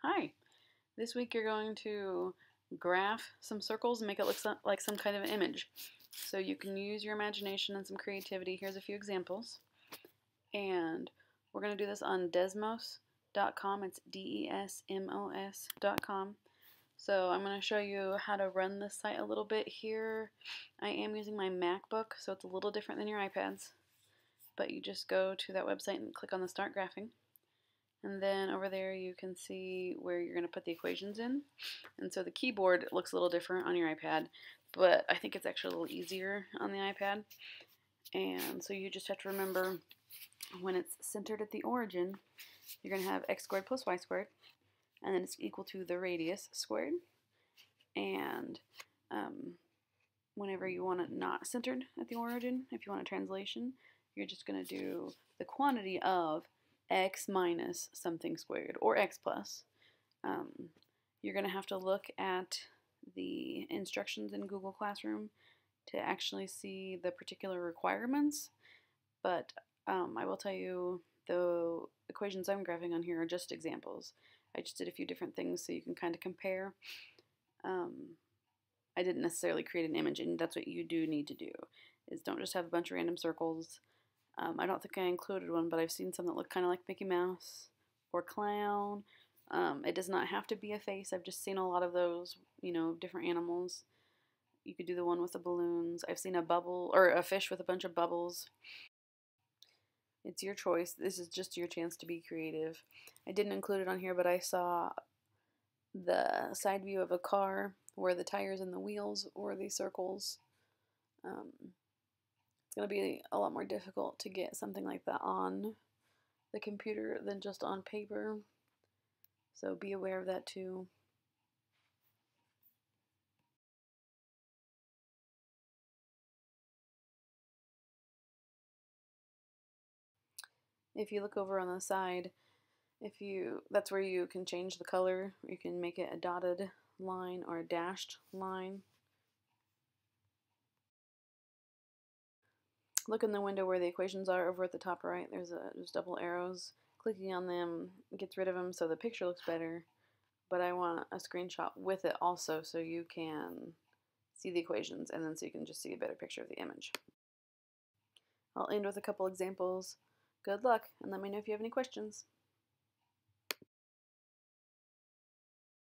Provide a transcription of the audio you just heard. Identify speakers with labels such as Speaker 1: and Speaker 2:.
Speaker 1: Hi, this week you're going to graph some circles and make it look like some kind of an image. So you can use your imagination and some creativity. Here's a few examples. And we're going to do this on Desmos.com. It's DESMOS.com. So I'm going to show you how to run this site a little bit here. I am using my MacBook, so it's a little different than your iPads. But you just go to that website and click on the Start Graphing. And then over there you can see where you're going to put the equations in. And so the keyboard looks a little different on your iPad, but I think it's actually a little easier on the iPad. And so you just have to remember when it's centered at the origin, you're going to have x squared plus y squared, and then it's equal to the radius squared. And whenever you want it not centered at the origin, if you want a translation, you're just going to do the quantity of x minus something squared, or x plus. You're going to have to look at the instructions in Google Classroom to actually see the particular requirements, but I will tell you the equations I'm graphing on here are just examples. I just did a few different things so you can kind of compare. I didn't necessarily create an image, and that's what you do need to do, is don't just have a bunch of random circles. I don't think I included one, but I've seen some that look kind of like Mickey Mouse or clown. It does not have to be a face. I've just seen a lot of those, different animals. You could do the one with the balloons. I've seen a bubble, or a fish with a bunch of bubbles. It's your choice. This is just your chance to be creative. I didn't include it on here, but I saw the side view of a car where the tires and the wheels were these circles. It's going to be a lot more difficult to get something like that on the computer than just on paper. So be aware of that too. If you look over on the side, that's where you can change the color. You can make it a dotted line or a dashed line. Look in the window where the equations are over at the top right. There's double arrows. Clicking on them gets rid of them so the picture looks better. But I want a screenshot with it also so you can see the equations, and then so you can just see a better picture of the image. I'll end with a couple examples. Good luck, and let me know if you have any questions.